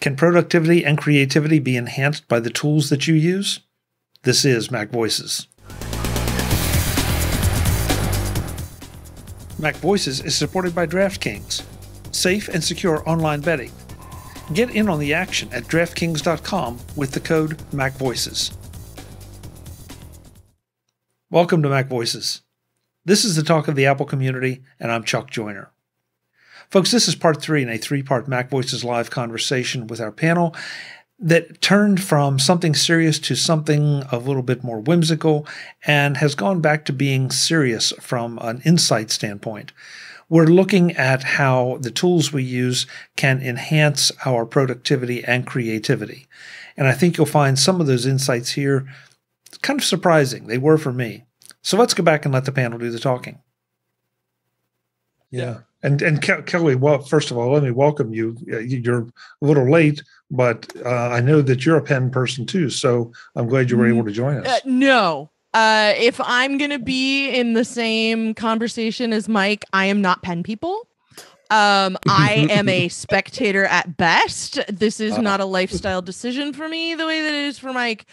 Can productivity and creativity be enhanced by the tools that you use? This is MacVoices. MacVoices is supported by DraftKings, safe and secure online betting. Get in on the action at DraftKings.com with the code MacVoices. Welcome to MacVoices. This is the talk of the Apple community, and I'm Chuck Joyner. Folks, this is part 3 in a 3-part MacVoices live conversation with our panel that turned from something serious to something a little bit more whimsical and has gone back to being serious from an insight standpoint. We're looking at how the tools we use can enhance our productivity and creativity. And I think you'll find some of those insights here kind of surprising. They were for me. So let's go back and let the panel do the talking. Yeah. And Kelly, well, first of all, let me welcome you. You're a little late, but I know that you're a pen person too. So I'm glad you were able to join us. No. If I'm going to be in the same conversation as Mike, I am not pen people. I am a spectator at best. This is not a lifestyle decision for me the way that it is for Mike.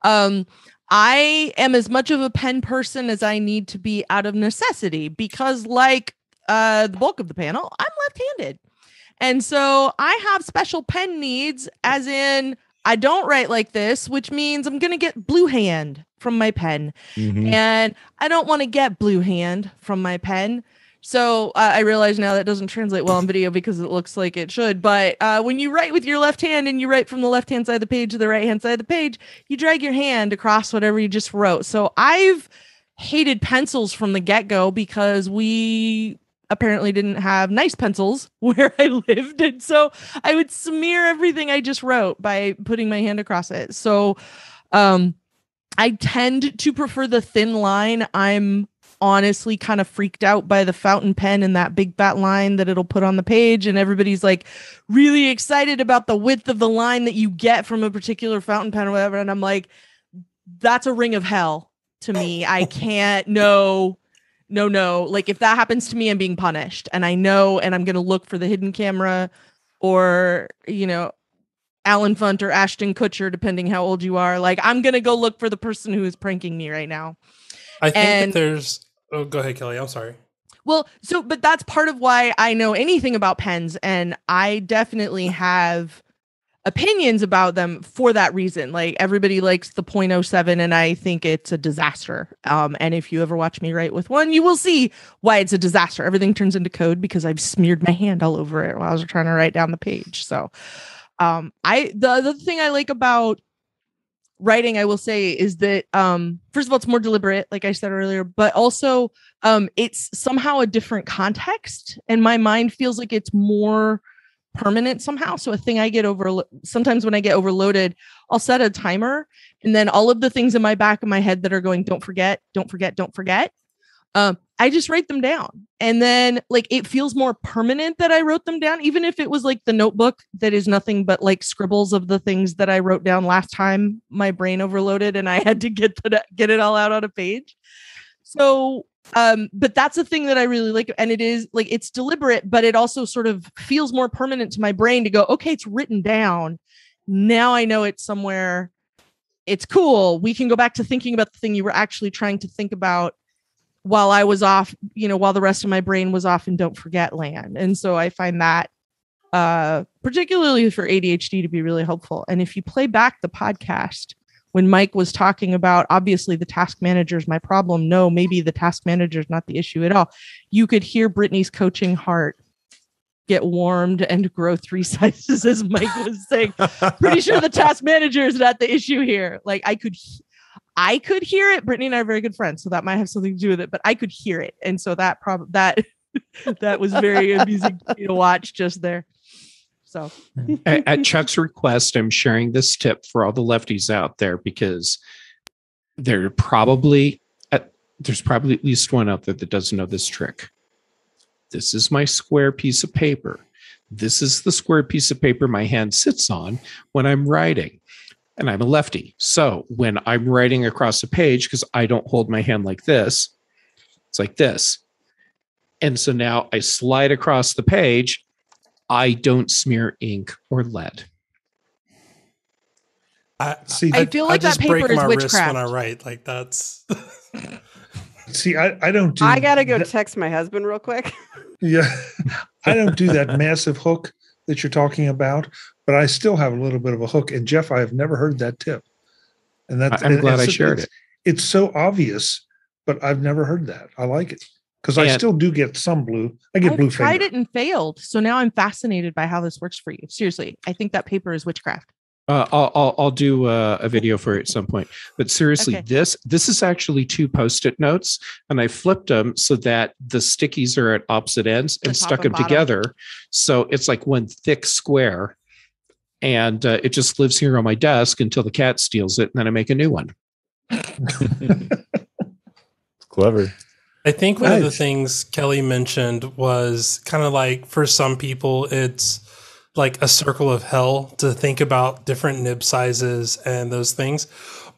I am as much of a pen person as I need to be out of necessity because like the bulk of the panel, I'm left-handed. And so I have special pen needs, as in I don't write like this, which means I'm going to get blue hand from my pen. And I don't want to get blue hand from my pen. So I realize now that doesn't translate well on video because it looks like it should. But when you write with your left hand and you write from the left-hand side of the page to the right-hand side of the page, you drag your hand across whatever you just wrote. So I've hated pencils from the get-go because we apparently didn't have nice pencils where I lived. And so I would smear everything I just wrote by putting my hand across it. So I tend to prefer the thin line. I'm honestly kind of freaked out by the fountain pen and that big fat line that it'll put on the page. And everybody's like really excited about the width of the line that you get from a particular fountain pen or whatever. And I'm like, that's a ring of hell to me. I can't, no. Like if that happens to me, I'm being punished. And I know, and I'm going to look for the hidden camera or, Alan Funt or Ashton Kutcher, depending how old you are. Like I'm going to go look for the person who is pranking me right now. I think that there's, go ahead, Kelly. I'm sorry. Well, but that's part of why I know anything about pens. And I definitely have opinions about them for that reason. Like everybody likes the .07 and I think it's a disaster. And if you ever watch me write with one, you will see why it's a disaster. Everything turns into code because I've smeared my hand all over it while I was trying to write down the page. So the other thing I like about writing, I will say, is that first of all, it's more deliberate, like I said earlier, but also it's somehow a different context and my mind feels like it's more permanent somehow. So a thing I get sometimes when I get overloaded, I'll set a timer and then all of the things in my back of my head that are going, don't forget. I just write them down. And then like, it feels more permanent that I wrote them down, even if it was like the notebook that is nothing but like scribbles of the things that I wrote down last time my brain overloaded and I had to get it all out on a page. So but that's the thing that I really like. And it is like, it's deliberate, but it also sort of feels more permanent to my brain to go, okay, it's written down. Now I know it's somewhere. It's cool. We can go back to thinking about the thing you were actually trying to think about while I was off, while the rest of my brain was off in don't forget land. And so I find that particularly for ADHD to be really helpful. And if you play back the podcast, when Mike was talking about, obviously the task manager is my problem. No, maybe the task manager is not the issue at all. You could hear Brittany's coaching heart get warmed and grow 3 sizes, as Mike was saying. Pretty sure the task manager is not the issue here. Like I could hear it. Brittany and I are very good friends, so that might have something to do with it, but I could hear it. And so that that was very amusing to watch just there. So at Chuck's request, I'm sharing this tip for all the lefties out there because there's probably at least one out there that doesn't know this trick. This is my square piece of paper. This is the square piece of paper my hand sits on when I'm writing. And I'm a lefty. So when I'm writing across a page, because I don't hold my hand like this, it's like this. And so now I slide across the page. I don't smear ink or lead. I feel like that paper is witchcraft. When I write, like that's. See, I don't do. I gotta go text my husband real quick. Yeah, I don't do that massive hook that you're talking about, but I still have a little bit of a hook. And Jeff, I have never heard that tip, and I'm glad I shared it. It's so obvious, but I've never heard that. I like it because I still do get some blue. I get blue. Tried it and failed, so now I'm fascinated by how this works for you. Seriously, I think that paper is witchcraft. I'll do a video for it at some point. But seriously, this is actually 2 Post-it notes, and I flipped them so that the stickies are at opposite ends and stuck them together. So it's like one thick square, and it just lives here on my desk until the cat steals it, and then I make a new one. It's clever. I think one of the things Kelly mentioned was kind of like, for some people, it's like a circle of hell to think about different nib sizes and those things.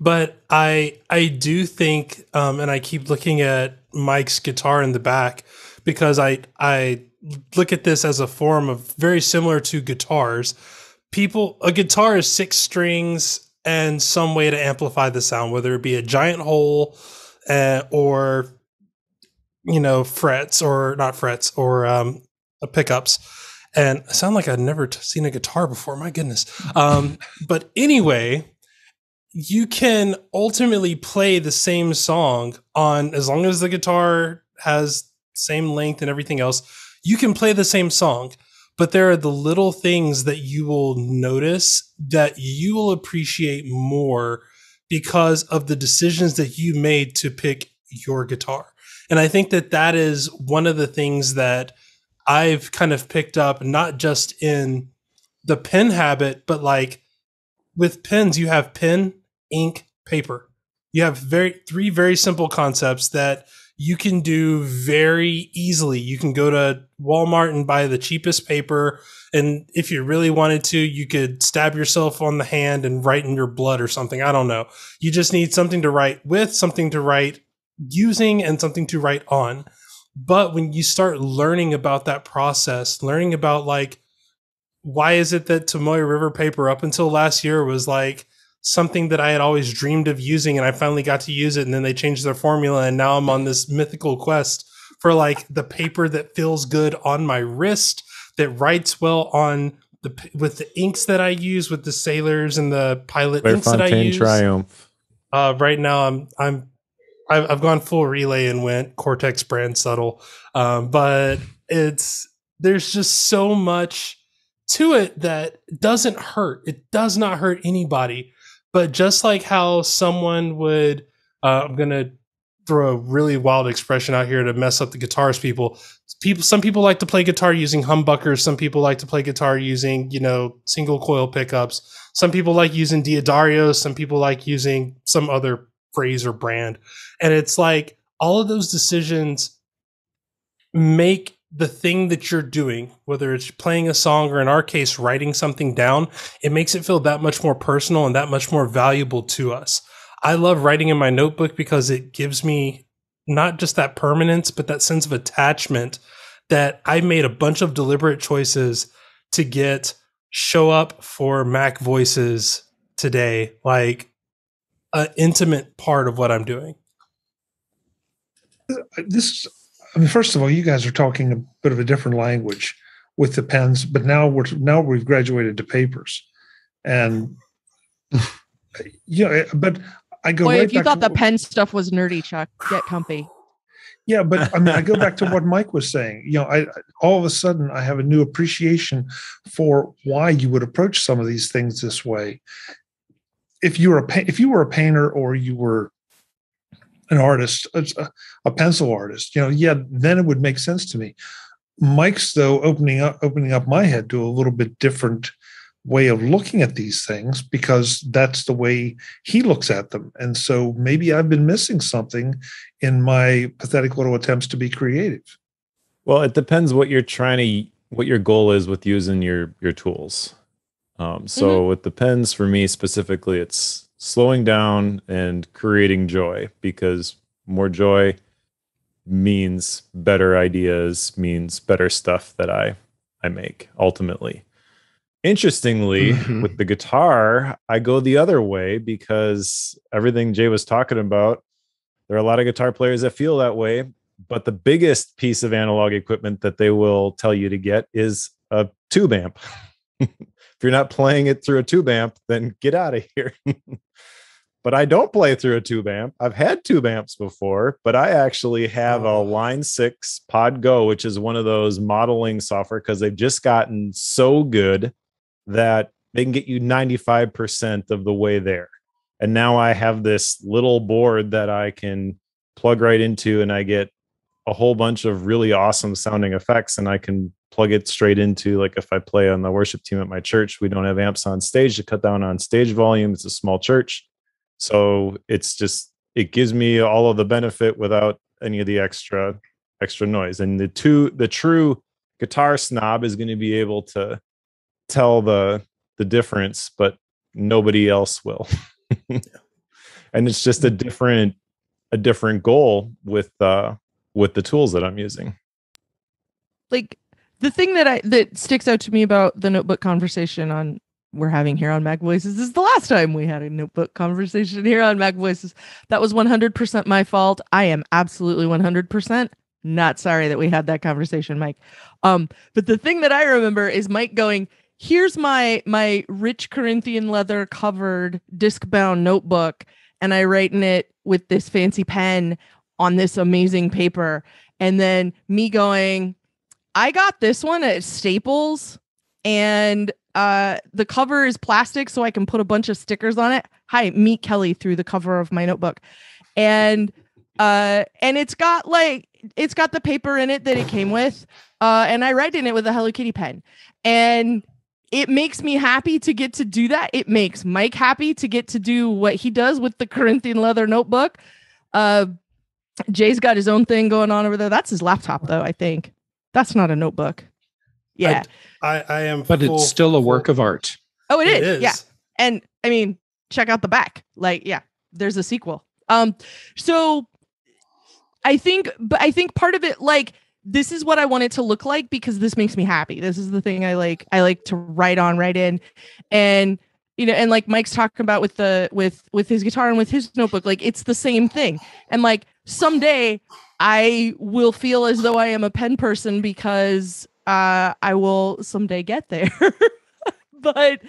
But I do think, and I keep looking at Mike's guitar in the back, because I look at this as a form of very similar to guitars. A guitar is 6 strings and some way to amplify the sound, whether it be a giant hole or, frets or not frets or pickups. And I sound like I'd never seen a guitar before. My goodness. But anyway, you can ultimately play the same song on, as long as the guitar has same length and everything else, you can play the same song. But there are the little things that you will notice that you will appreciate more because of the decisions that you made to pick your guitar. And I think that is one of the things that I've kind of picked up, not just in the pen habit, but like with pens, you have pen, ink, paper. You have 3 very simple concepts that you can do very easily. You can go to Walmart and buy the cheapest paper. And if you really wanted to, you could stab yourself on the hand and write in your blood or something. I don't know. You just need something to write with, something to write using, and something to write on. But when you start learning about that process, learning about like, why is it that Tomoe River paper up until last year was like something that I had always dreamed of using, and I finally got to use it, and then they changed their formula, and now I'm on this mythical quest for like the paper that feels good on my wrist, that writes well on with the inks that I use, with the Sailors and the Pilot inks that I use. Triumph. Right now I've gone full relay and went Cortex brand subtle. But there's just so much to it that doesn't hurt. It does not hurt anybody. But just like how someone would, I'm going to throw a really wild expression out here to mess up the guitarist people. Some people like to play guitar using humbuckers. Some people like to play guitar using, single coil pickups. Some people like using Diodarios. Some people like using some other phrase or brand. And it's like all of those decisions make the thing that you're doing, whether it's playing a song or in our case, writing something down, it makes it feel that much more personal and that much more valuable to us. I love writing in my notebook because it gives me not just that permanence, but that sense of attachment that I made a bunch of deliberate choices to show up for MacVoices today, like an intimate part of what I'm doing. First of all, you guys are talking a bit of a different language with the pens, but now we've graduated to papers, and but I go. Boy, right if you back thought to the pen stuff was nerdy, Chuck, get comfy. Yeah, but I go back to what Mike was saying. I all of a sudden I have a new appreciation for why you would approach some of these things this way. If you were a painter or you were an artist, a pencil artist, then it would make sense to me. Mike's, though, opening up my head to a little bit different way of looking at these things, because that's the way he looks at them. And so maybe I've been missing something in my pathetic little attempts to be creative. Well, it depends what your goal is with using your tools. So with the pens, for me specifically, it's slowing down and creating joy, because more joy means better ideas, means better stuff that I make ultimately. Interestingly, Mhm. with the guitar, I go the other way because everything Jay was talking about, there are a lot of guitar players that feel that way. But the biggest piece of analog equipment that they will tell you to get is a tube amp. If you're not playing it through a tube amp, then get out of here. But I don't play through a tube amp. I've had tube amps before, but I actually have a Line 6 Pod Go, which is one of those modeling software because they've just gotten so good that they can get you 95% of the way there. And now I have this little board that I can plug right into, and I get a whole bunch of really awesome sounding effects, and I can plug it straight into, like if I play on the worship team at my church, we don't have amps on stage to cut down on stage volume. It's a small church. So it gives me all of the benefit without any of the extra noise. And the true guitar snob is going to be able to tell the difference, but nobody else will. And it's just a different goal with the tools that I'm using. Like the thing that sticks out to me about the notebook conversation we're having here on MacVoices is the last time we had a notebook conversation here on MacVoices. That was 100% my fault. I am absolutely 100% not sorry that we had that conversation, Mike. But the thing that I remember is Mike going, here's my rich Corinthian leather covered disc bound notebook, and I write in it with this fancy pen on this amazing paper. And then me going, I got this one at Staples, and the cover is plastic, so I can put a bunch of stickers on it. Hi, meet Kelly through the cover of my notebook. And it's got the paper in it that it came with. And I write in it with a Hello Kitty pen. And it makes me happy to get to do that. It makes Mike happy to get to do what he does with the Corinthian leather notebook. Jay's got his own thing going on over there. That's his laptop, though, I think. That's not a notebook. Yeah. I am. But it's still a work of art. Oh, it is. Yeah. And I mean, check out the back. Like, yeah, there's a sequel. So I think part of it, like, this is what I want it to look like because this makes me happy. This is the thing I like. I like to write in, and and like Mike's talking about with his guitar and with his notebook, like it's the same thing. And like someday I will feel as though I am a pen person because I will someday get there. But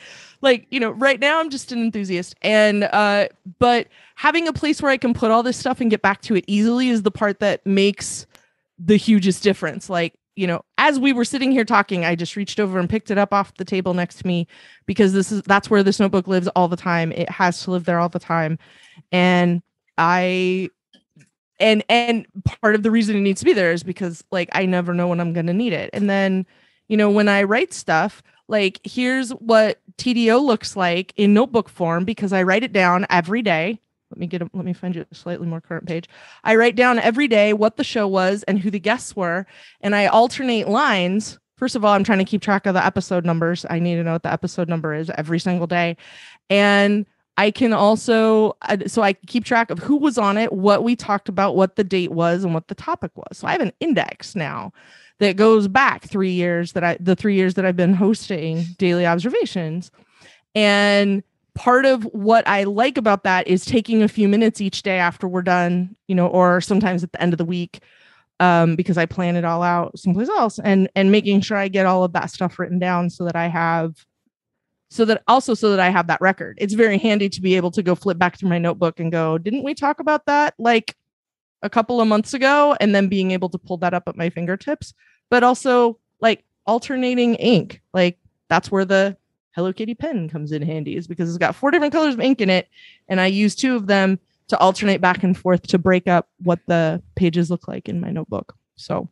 like, right now I'm just an enthusiast. And but having a place where I can put all this stuff and get back to it easily is the part that makes the hugest difference. Like, as we were sitting here talking, I just reached over and picked it up off the table next to me because that's where this notebook lives all the time. It has to live there all the time. And and part of the reason it needs to be there is because like I never know when I'm going to need it. And then, when I write stuff, like here's what TDO looks like in notebook form because I write it down every day. Let me find you a slightly more current page. I write down every day what the show was and who the guests were, and I alternate lines. First of all, I'm trying to keep track of the episode numbers. I need to know what the episode number is every single day. And I can also, so I keep track of who was on it, what we talked about, what the date was, and what the topic was. So I have an index now that goes back 3 years the 3 years that I've been hosting Daily Observations. And part of what I like about that is taking a few minutes each day after we're done, or sometimes at the end of the week, because I plan it all out someplace else and making sure I get all of that stuff written down so that I have that record. It's very handy to be able to go flip back through my notebook and go, didn't we talk about that like a couple of months ago? And then being able to pull that up at my fingertips, but also like alternating ink. Like that's where the Hello Kitty pen comes in handy, is because it's got 4 different colors of ink in it. And I use 2 of them to alternate back and forth to break up what the pages look like in my notebook. So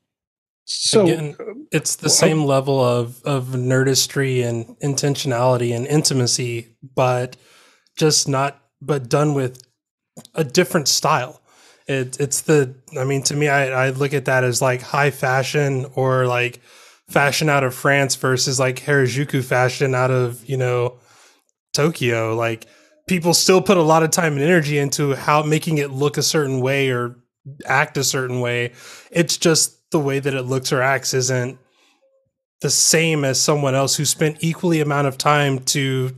again, it's the same level of nerdistry and intentionality and intimacy, but done with a different style. To me, I look at that as like high fashion or like fashion out of France versus like Harajuku fashion out of, Tokyo. Like people still put a lot of time and energy into how making it look a certain way or act a certain way. It's just the way that it looks or acts isn't the same as someone else who spent equally amount of time to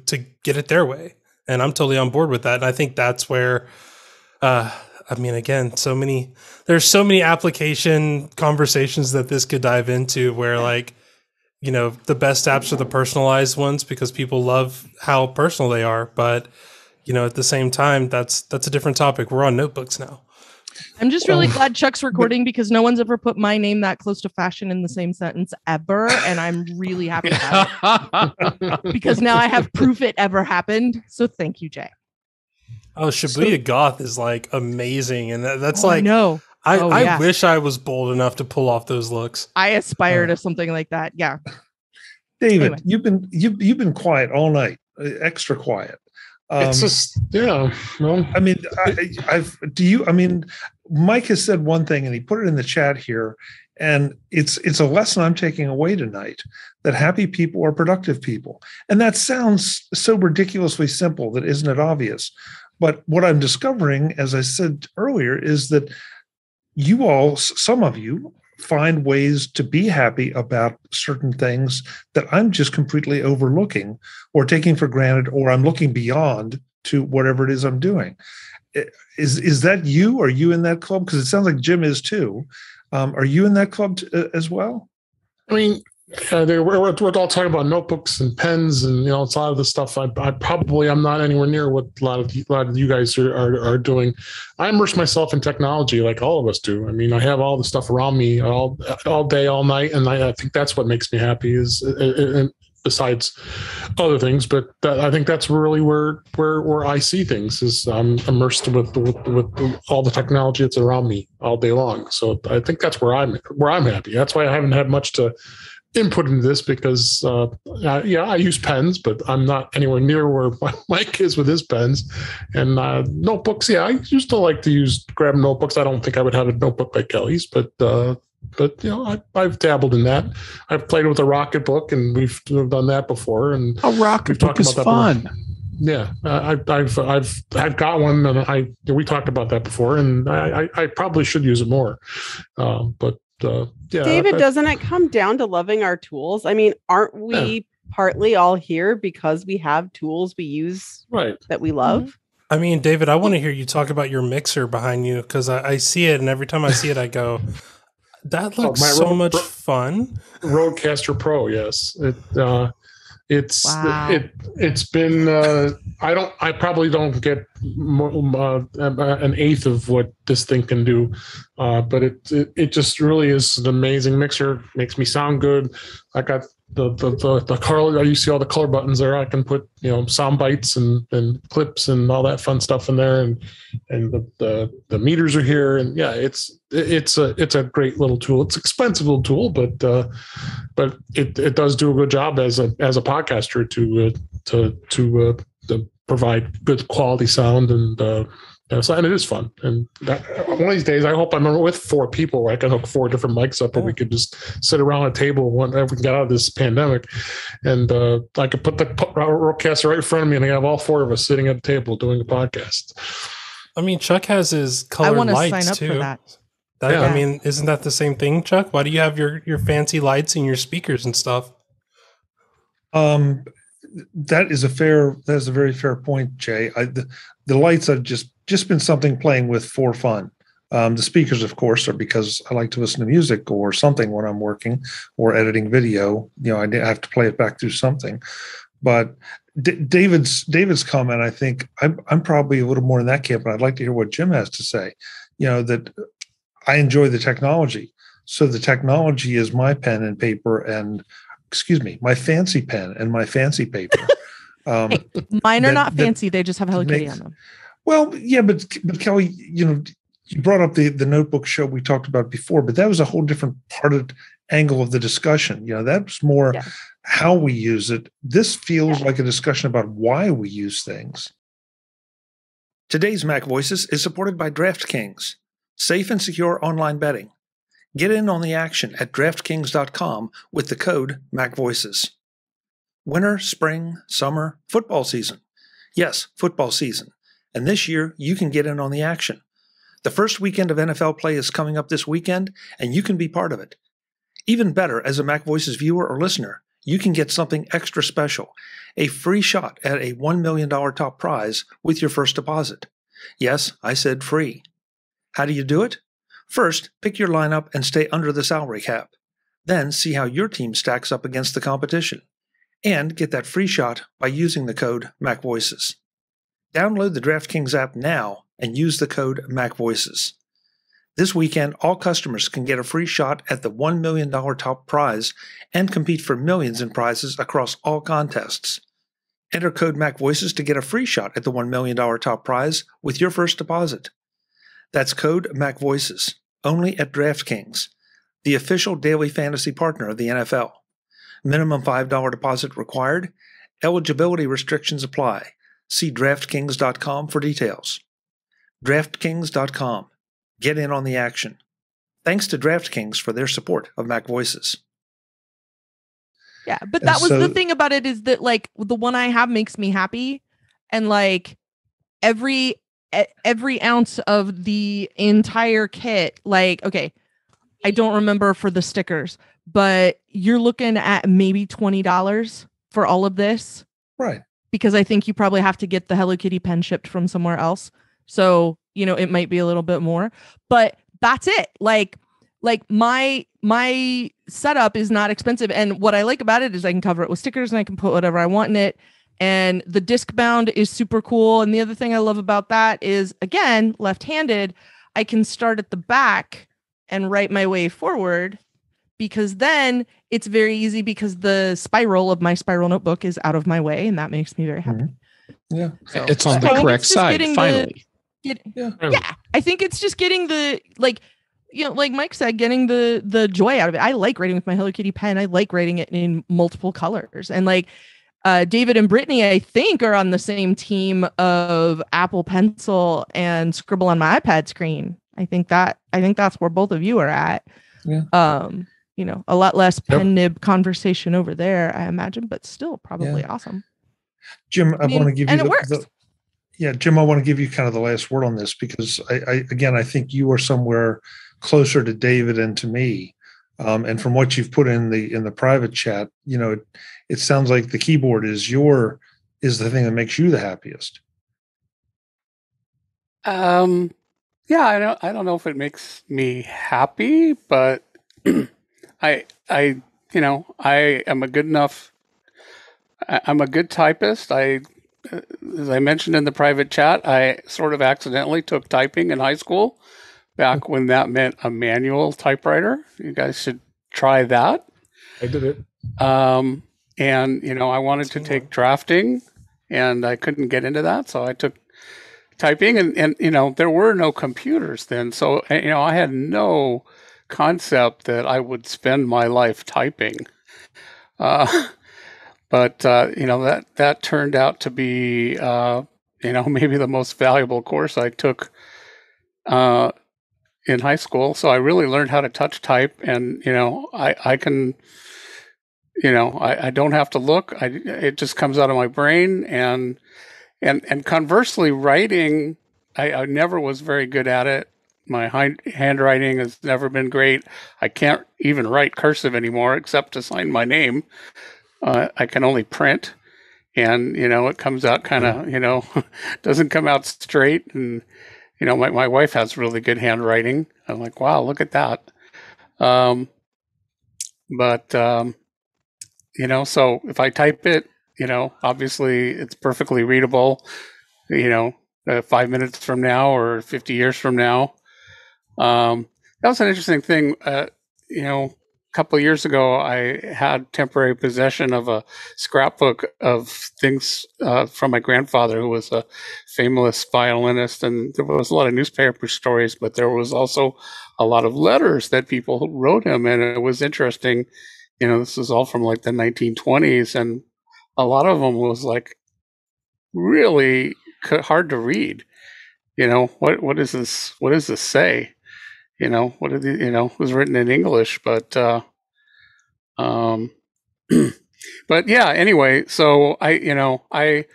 get it their way. And I'm totally on board with that. And I think that's where, I mean, again, there's so many application conversations that this could dive into where, like, you know, the best apps are the personalized ones because people love how personal they are. But, you know, at the same time, that's a different topic. We're on notebooks now. I'm just really glad Chuck's recording because no one's ever put my name that close to fashion in the same sentence ever. And I'm really happy about it because now I have proof it ever happened. So thank you, Jay. Oh, Shibuya Goth is like amazing. And that's like, no. I wish I was bold enough to pull off those looks. I aspire to something like that. Yeah. David, anyway. you've been quiet all night, extra quiet. It's just, yeah. Well, I mean, Mike has said one thing and he put it in the chat here, and it's a lesson I'm taking away tonight, that happy people are productive people. And that sounds so ridiculously simple that isn't it obvious? But what I'm discovering, as I said earlier, is that you all, some of you, find ways to be happy about certain things that I'm just completely overlooking or taking for granted, or I'm looking beyond to whatever it is I'm doing. Is that you? Are you in that club? Because it sounds like Jim is too. Are you in that club as well? I mean, we're all talking about notebooks and pens, and you know, it's a lot of the stuff. I'm not anywhere near what a lot of you guys are doing. I immerse myself in technology like all of us do. I mean, I have all the stuff around me all day, all night, and I think that's what makes me happy. Is besides other things, but I think that's really where I see things. Is I'm immersed with all the technology that's around me all day long. So I think that's where I'm happy. That's why I haven't had much to input into this because I use pens, but I'm not anywhere near where Mike is with his pens. And notebooks, I used to like to grab notebooks. I don't think I would have a notebook like Kelly's, but you know, I've dabbled in that. I've played with a Rocket book, and we've done that before. And a Rocket book is fun. Before. Yeah, I've got one, and we talked about that before, and I probably should use it more, but. Yeah, David, doesn't it come down to loving our tools? I mean, aren't we partly all here because we have tools we use that we love? I mean, David, I want to hear you talk about your mixer behind you because I see it, and every time I see it, I go, that looks so much fun. RODECaster Pro, yes. It's been I probably don't get an eighth of what this thing can do, but it just really is an amazing mixer. Makes me sound good. I got the color. You see all the color buttons there. I can put sound bites and clips and all that fun stuff in there, and the meters are here, and yeah, it's a great little tool. It's an expensive little tool, but it does do a good job as a podcaster to provide good quality sound, and it is fun. And one of these days, I hope I'm with 4 people where I can hook 4 different mics up, and we could just sit around a table whenever we get out of this pandemic, and I could put the RODECaster right in front of me, and I have all 4 of us sitting at a table doing a podcast. I mean, Chuck has his colored lights sign up too. For that. I mean, isn't that the same thing, Chuck? Why do you have your fancy lights and your speakers and stuff? That is a very fair point, Jay. The lights have just been something playing with for fun. The speakers, of course, are because I like to listen to music or something when I'm working or editing video. I have to play it back through something. But David's comment, I think I'm probably a little more in that camp, but I'd like to hear what Jim has to say. That I enjoy the technology. So the technology is my pen and paper and, my fancy pen and my fancy paper. Mine are not fancy. They just have Hello Kitty on them. Well, yeah, but Kelly, you brought up the notebook show we talked about before, but that was a whole different angle of the discussion. That was more how we use it. This feels like a discussion about why we use things. Today's Mac Voices is supported by DraftKings, safe and secure online betting. Get in on the action at DraftKings.com with the code MacVoices. Winter, spring, summer, football season. Yes, football season. And this year, you can get in on the action. The first weekend of NFL play is coming up this weekend, and you can be part of it. Even better, as a MacVoices viewer or listener, you can get something extra special, a free shot at a $1 million top prize with your first deposit. Yes, I said free. How do you do it? First, pick your lineup and stay under the salary cap. Then see how your team stacks up against the competition. And get that free shot by using the code MacVoices. Download the DraftKings app now and use the code MacVoices. This weekend, all customers can get a free shot at the $1 million top prize and compete for millions in prizes across all contests. Enter code MacVoices to get a free shot at the $1 million top prize with your first deposit. That's code MacVoices, only at DraftKings, the official daily fantasy partner of the NFL. Minimum $5 deposit required. Eligibility restrictions apply. See DraftKings.com for details. DraftKings.com. Get in on the action. Thanks to DraftKings for their support of MacVoices. Yeah, but that was the thing about it, is that like the one I have makes me happy, and like every ounce of the entire kit, like, okay, I don't remember for the stickers, but you're looking at maybe $20 for all of this. Right. Because I think you probably have to get the Hello Kitty pen shipped from somewhere else. So, you know, it might be a little bit more, but that's it. Like my setup is not expensive. And what I like about it is I can cover it with stickers and I can put whatever I want in it. And the disc bound is super cool. And the other thing I love about that is, again, left-handed, I can start at the back and write my way forward, because then it's very easy because the spiral of my spiral notebook is out of my way, and that makes me very happy. Mm-hmm. Yeah. So, it's on the correct side, finally. I think it's just getting the, like, you know, like Mike said, getting the joy out of it. I like writing with my Hello Kitty pen. I like writing it in multiple colors. And like David and Brittany, I think, are on the same team of Apple Pencil and Scribble on my iPad screen. I think that's where both of you are at. Yeah. You know, a lot less pen nib conversation over there, I imagine, but still probably awesome. Jim, I want to give you Jim, I want to give you kind of the last word on this, because I think you are somewhere closer to David and to me. And from what you've put in the private chat, you know, it sounds like the keyboard is the thing that makes you the happiest. Yeah, I don't know if it makes me happy, but I am a good enough. I'm a good typist. As I mentioned in the private chat, I sort of accidentally took typing in high school, back when that meant a manual typewriter. You guys should try that. I did it. And you know, I wanted to take drafting, and I couldn't get into that, so I took typing. And you know, there were no computers then, so you know, I had no concept that I would spend my life typing. But you know, that turned out to be you know, maybe the most valuable course I took in high school. So I really learned how to touch type, and you know, I can, you know, I don't have to look. It just comes out of my brain. And conversely, writing, I never was very good at it. My handwriting has never been great. I can't even write cursive anymore, except to sign my name. I can only print, and you know, it comes out kind of, you know, doesn't come out straight. And you know, my wife has really good handwriting. I'm like, wow, look at that. But you know, so if I type it, you know, obviously it's perfectly readable. You know, 5 minutes from now or 50 years from now. That was an interesting thing. You know, a couple of years ago, I had temporary possession of a scrapbook of things from my grandfather, who was a famous violinist. And there was a lot of newspaper stories, but there was also a lot of letters that people wrote him. And it was interesting. You know, this is all from like the 1920s. And a lot of them was like really hard to read. You know, what does this say? You know, it was written in English, but but yeah, anyway, so I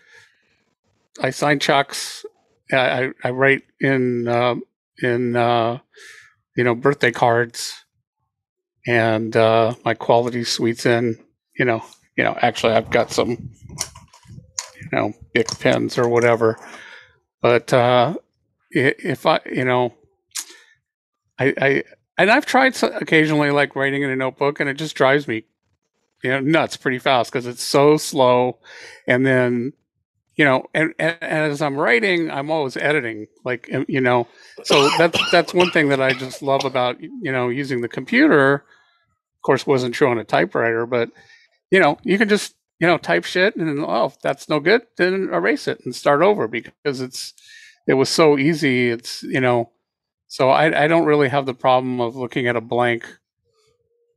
sign checks. I write in birthday cards. and my quality suite's in. Actually, I've got some, Bic pens or whatever. But if I've tried occasionally, like writing in a notebook, and it just drives me, nuts pretty fast because it's so slow. And then, and as I'm writing, I'm always editing, so that's one thing that I just love about, using the computer. Of course, wasn't true on a typewriter, but, you can just, type shit and then, if that's no good, then erase it and start over because it was so easy. It's, so I don't really have the problem of looking at a blank,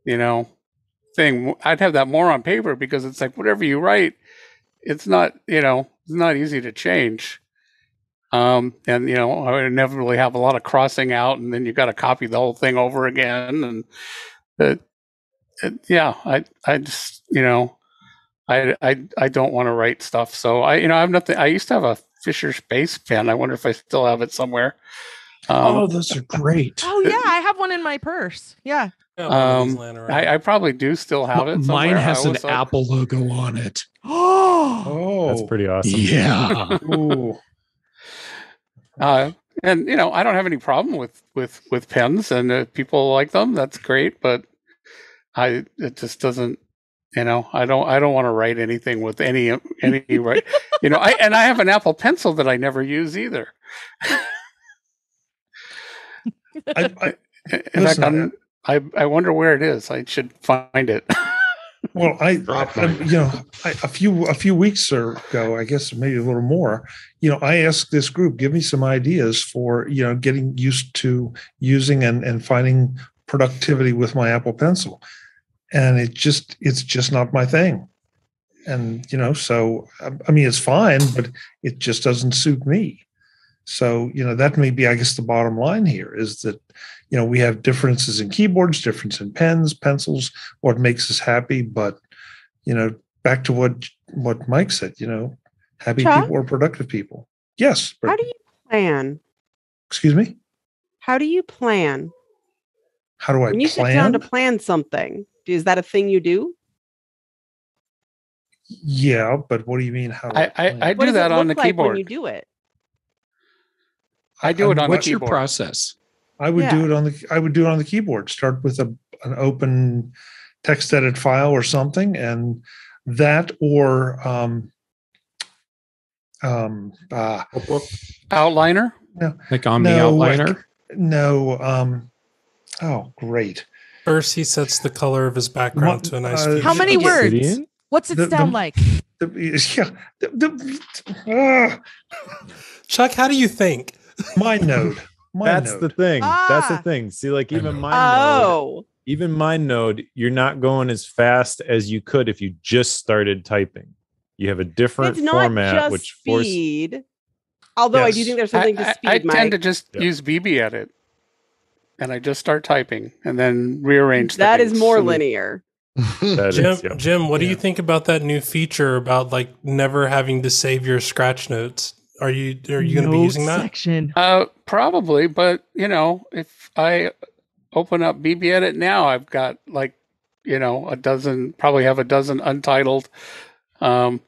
thing. I'd have that more on paper because it's like whatever you write, it's not, it's not easy to change. And I would never really have a lot of crossing out, and then you got to copy the whole thing over again. And I just, I don't want to write stuff. So I have nothing. I used to have a Fisher Space pen. I wonder if I still have it somewhere. Those are great. Oh yeah, I have one in my purse. Yeah. I probably do still have it. Somewhere. Mine has an Apple logo on it. Oh, that's pretty awesome. Yeah. And I don't have any problem with pens, and if people like them, that's great. But it just doesn't. I don't want to write anything with any right. I have an Apple Pencil that I never use either. I wonder where it is. I should find it. Well, a few weeks ago, I guess maybe a little more, I asked this group, give me some ideas for, getting used to using and finding productivity with my Apple Pencil. And it's just not my thing. And, so, it's fine, but it just doesn't suit me. So, that may be, I guess, the bottom line here is that, we have differences in keyboards, difference in pens, pencils, what makes us happy. But, back to what Mike said, happy Chuck? People are productive people. Yes. How do you plan? Excuse me? How do you plan? How do I when you plan? sit down to plan something, is that a thing you do? Yeah, but what do you mean? How do I do that on the keyboard. When you do it? I do it on the keyboard. What's your process? I would do it on the keyboard. Start with an open text edit file or something, and that or outliner. No, like on the outliner. Oh, great. First, he sets the color of his background to a nice. How many words? What's it sound like? Chuck, how do you think? MindNode. That's the thing. That's the thing. See, like even MindNode, you're not going as fast as you could if you just started typing. You have a different format, which speed. Although I do think there's something to speed. I tend to just use BB Edit, and I just start typing and then rearrange. That is more linear. Jim, what do you think about that new feature about like never having to save your scratch notes? Are you going to be using that? Section. Probably, but if I open up BB Edit now, I've got like probably have a dozen untitled notes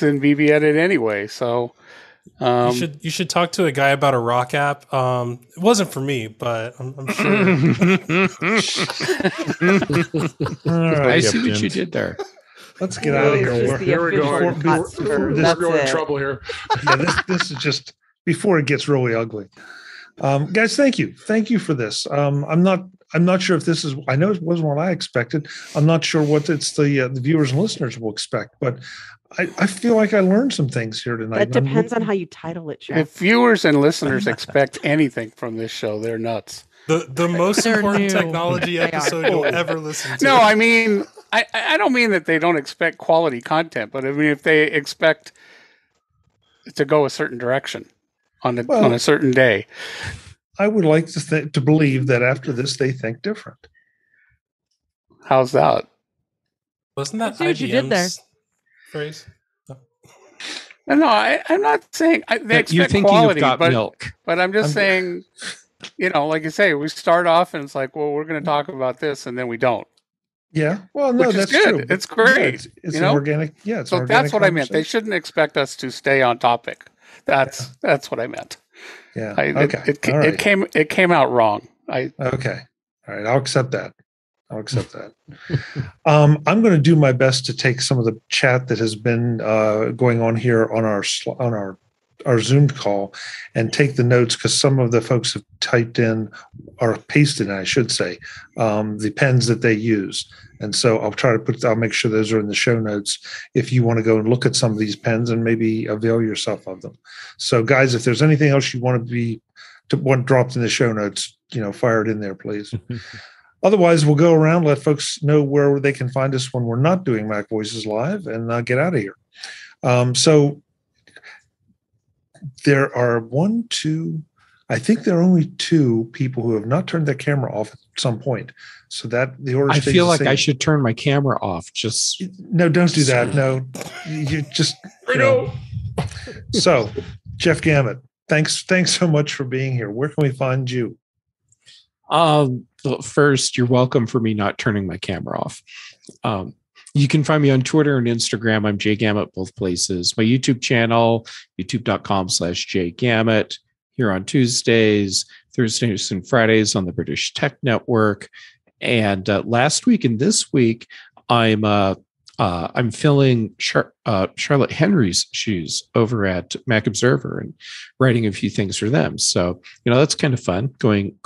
in BB Edit anyway. So you should talk to a guy about a rock app. It wasn't for me, but I'm sure. I see what you did there. Let's get out of here. Here we go. We're going in trouble here. This is just before it gets really ugly. Guys, thank you for this. I'm not sure if this is. I know it wasn't what I expected. I'm not sure what the viewers and listeners will expect, but I feel like I learned some things here tonight. That depends on how you title it, Jeff. If viewers and listeners expect anything from this show, they're nuts. The most important technology episode you'll ever listen to. No, I mean, I don't mean that they don't expect quality content, but I mean if they expect to go a certain direction on a certain day. I would like to believe that after this they think different. How's that? Wasn't that what you did there? Phrase? No, I'm not saying they expect you think quality, you've got milk. But I'm just saying like you say, we start off and it's like, well, we're going to talk about this, and then we don't. Yeah. Well, no, Which that's is good. true. It's great. It's an organic. Yeah. It's so an organic that's what I meant. They shouldn't expect us to stay on topic. That's what I meant. Yeah. Okay. It came out wrong. Okay. All right. I'll accept that. I'm going to do my best to take some of the chat that has been going on here on our Zoom call and take the notes, because some of the folks have typed in or pasted in, I should say, the pens that they use. And so I'll make sure those are in the show notes if you want to go and look at some of these pens and maybe avail yourself of them. So guys, if there's anything else you want dropped in the show notes, fire it in there, please. Otherwise, we'll go around, let folks know where they can find us when we're not doing Mac Voices Live, and get out of here. So there are I think there are only 2 people who have not turned their camera off at some point. So that the order. I feel like I should turn my camera off. No, don't do that. No, you just. So, Jeff Gamet, thanks so much for being here. Where can we find you? First, you're welcome for me not turning my camera off. You can find me on Twitter and Instagram. I'm JGamet, both places. My YouTube channel, youtube.com/JGamet. Here on Tuesdays, Thursdays, and Fridays on the British Tech Network. And last week and this week, I'm filling Charlotte Henry's shoes over at Mac Observer and writing a few things for them. So that's kind of fun, going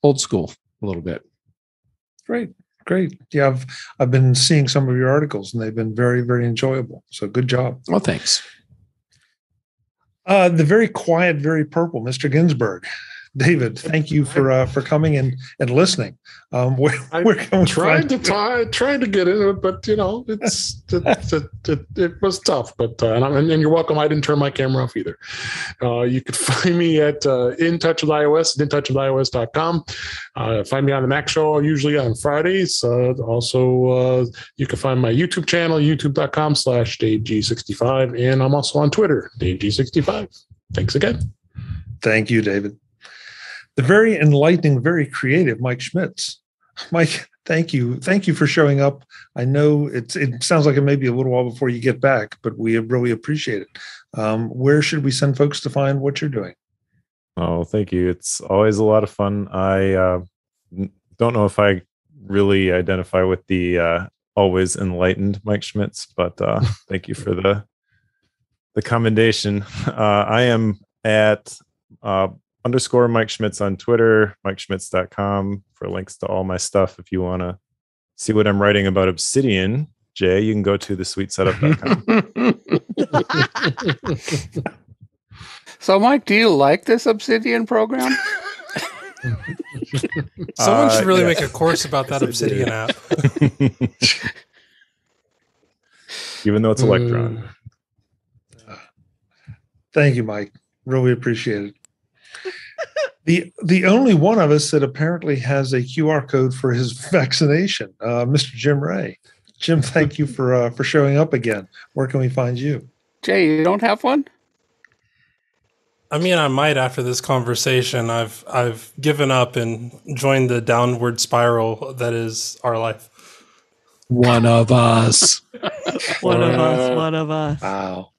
old school a little bit. Great. Yeah, I've been seeing some of your articles, and they've been very, very enjoyable. So good job. Well, thanks. The very quiet, very purple, Mr. Ginsburg. David, thank you for coming and listening. Where can we tried to get into it, but it was tough. But and you're welcome. I didn't turn my camera off either. You could find me at In Touch with iOS at intouchwithios.com. Find me on the Mac Show usually on Fridays. Also, you can find my YouTube channel, youtube.com/DaveG65, and I'm also on Twitter, DaveG65. Thanks again. Thank you, David. The very enlightening, very creative Mike Schmitz. Mike, thank you. Thank you for showing up. I know it sounds like it may be a little while before you get back, but we really appreciate it. Where should we send folks to find what you're doing? Oh, thank you. It's always a lot of fun. I don't know if I really identify with the always enlightened Mike Schmitz, but thank you for the commendation. I am at _ Mike Schmitz on Twitter, MikeSchmitz.com for links to all my stuff. If you want to see what I'm writing about Obsidian, Jay, you can go to thesweetsetup.com. So, Mike, do you like this Obsidian program? Someone should really make a course about that Obsidian app. Even though it's Electron. Thank you, Mike. Really appreciate it. The only one of us that apparently has a QR code for his vaccination, Mr. Jim Ray. Jim, thank you for showing up again. Where can we find you? Jay, you don't have one? I mean, I might after this conversation. I've given up and joined the downward spiral that is our life. One of us. One of us. Wow.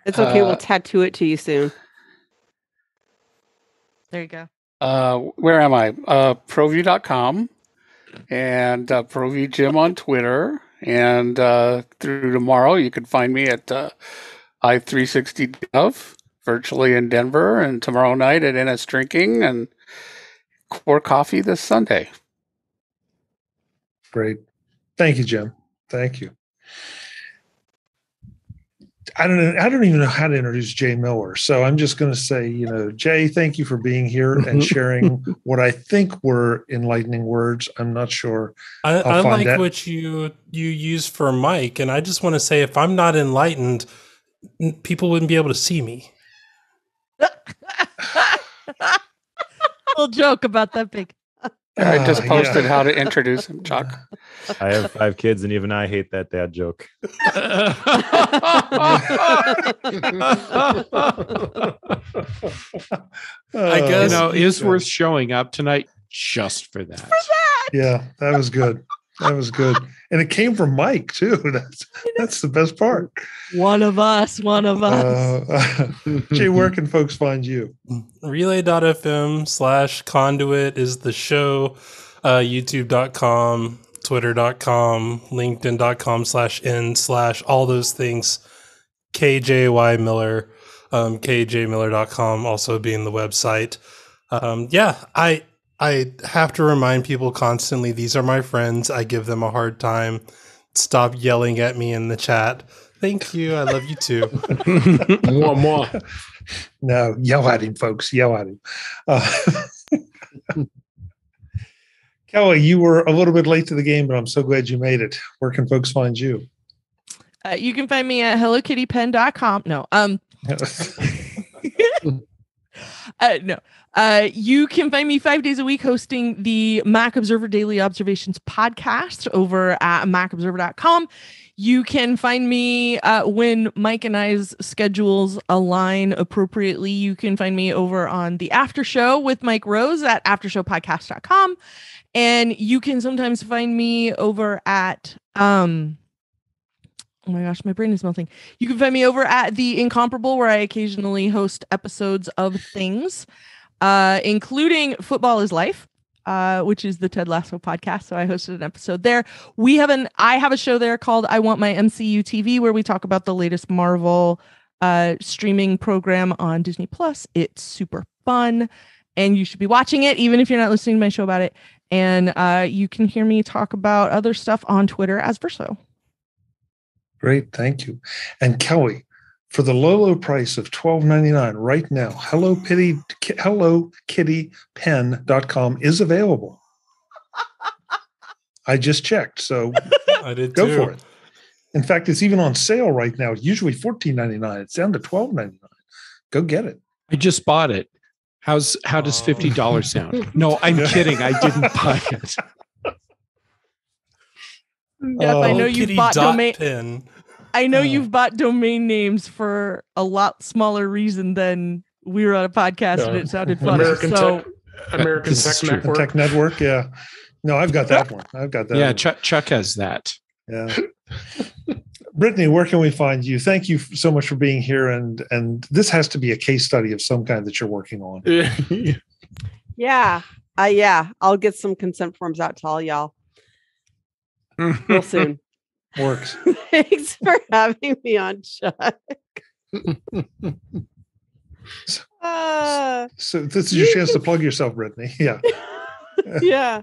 It's okay. We'll tattoo it to you soon. There you go. Where am I? ProView.com and ProView Jim on Twitter. And through tomorrow, you can find me at I360Dev, virtually in Denver, and tomorrow night at NS Drinking and Core Coffee this Sunday. Great. Thank you, Jim. Thank you. I don't even know how to introduce Jay Miller. So I'm just going to say, Jay, thank you for being here and sharing what I think were enlightening words. I'm not sure. I like what you use for Mike. And I just want to say, if I'm not enlightened, people wouldn't be able to see me. Little joke about that big. I just posted how to introduce him, Chuck. I have 5 kids, and even I hate that dad joke. I guess it is worth showing up tonight just for that. Yeah, that was good. That was good. And it came from Mike, too. That's the best part. One of us. Jay, where can folks find you? Relay.fm/conduit is the show. YouTube.com, Twitter.com, LinkedIn.com/n/ all those things. KJY Miller, KJMiller.com also being the website. I have to remind people constantly, these are my friends. I give them a hard time. Stop yelling at me in the chat. Thank you. I love you too. More. No, yell at him, folks. Yell at him. Kelly, you were a little bit late to the game, but I'm so glad you made it. Where can folks find you? You can find me at hellokittypen.com. No. No. You can find me 5 days a week hosting the Mac Observer Daily Observations podcast over at macobserver.com. You can find me when Mike and I's schedules align appropriately. You can find me over on the After Show with Mike Rose at aftershowpodcast.com. And you can sometimes find me over at oh my gosh, my brain is melting. You can find me over at The Incomparable, where I occasionally host episodes of things, including Football is Life, which is the Ted Lasso podcast. So I hosted an episode there. I have a show there called I Want My MCU TV, where we talk about the latest Marvel streaming program on Disney Plus. It's super fun, and you should be watching it, even if you're not listening to my show about it. And you can hear me talk about other stuff on Twitter as Verso. Great, thank you. And Kelly, for the low price of $12.99 right now, HelloKittyPen.com is available. I just checked, so I did go too. for it. In fact, it's even on sale right now. It's usually $14.99. It's down to $12.99. Go get it. I just bought it. How does $50 sound? No, I'm kidding. I didn't buy it. Jeff, I know you've bought pen. I know you've bought domain names for a lot smaller reason than we were on a podcast and it sounded funny. American Tech Network. Tech Network, yeah. No, I've got that one. Yeah, Chuck has that. Yeah. Brittany, where can we find you? Thank you so much for being here. And this has to be a case study of some kind that you're working on. Yeah. I'll get some consent forms out to all y'all real soon. Works. Thanks for having me on, Chuck. So this is your chance to plug yourself, Brittany. Yeah. Yeah.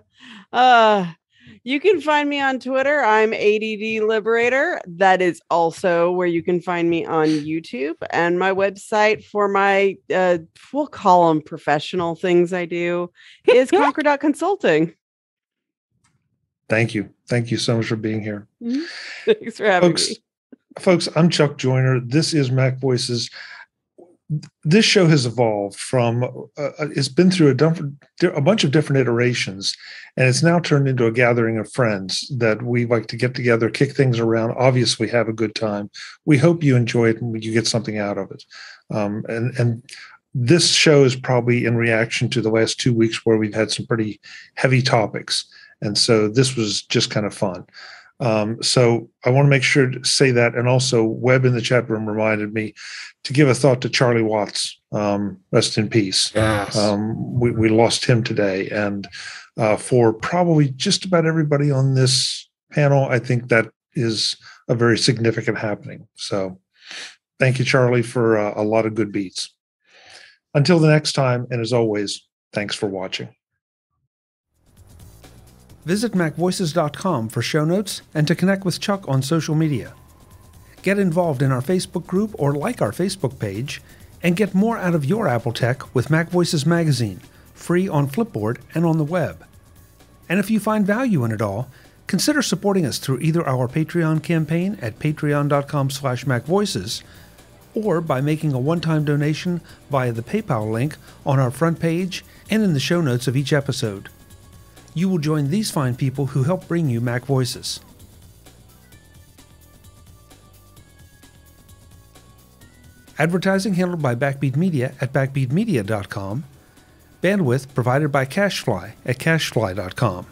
You can find me on Twitter. I'm ADD Liberator. That is also where you can find me on YouTube, and my website for my we'll call them professional things I do is Conquer.consulting. Thank you. Thank you so much for being here. Thanks for having me. Folks, I'm Chuck Joyner. This is Mac Voices. This show has evolved from, it's been through a bunch of different iterations, and it's now turned into a gathering of friends that we like to get together, kick things around, obviously have a good time. We hope you enjoy it and you get something out of it. And this show is probably in reaction to the last 2 weeks where we've had some pretty heavy topics. And so this was just kind of fun. So I want to make sure to say that. And also Webb in the chat room reminded me to give a thought to Charlie Watts. Rest in peace. Yes. We lost him today. And for probably just about everybody on this panel, I think that is a very significant happening. So thank you, Charlie, for a lot of good beats. Until the next time, and as always, thanks for watching. Visit MacVoices.com for show notes and to connect with Chuck on social media. Get involved in our Facebook group or like our Facebook page, and get more out of your Apple tech with Mac Voices Magazine, free on Flipboard and on the web. And if you find value in it all, consider supporting us through either our Patreon campaign at patreon.com/MacVoices or by making a one-time donation via the PayPal link on our front page and in the show notes of each episode. You will join these fine people who help bring you Mac Voices. Advertising handled by Backbeat Media at backbeatmedia.com, Bandwidth provided by CacheFly at cachefly.com.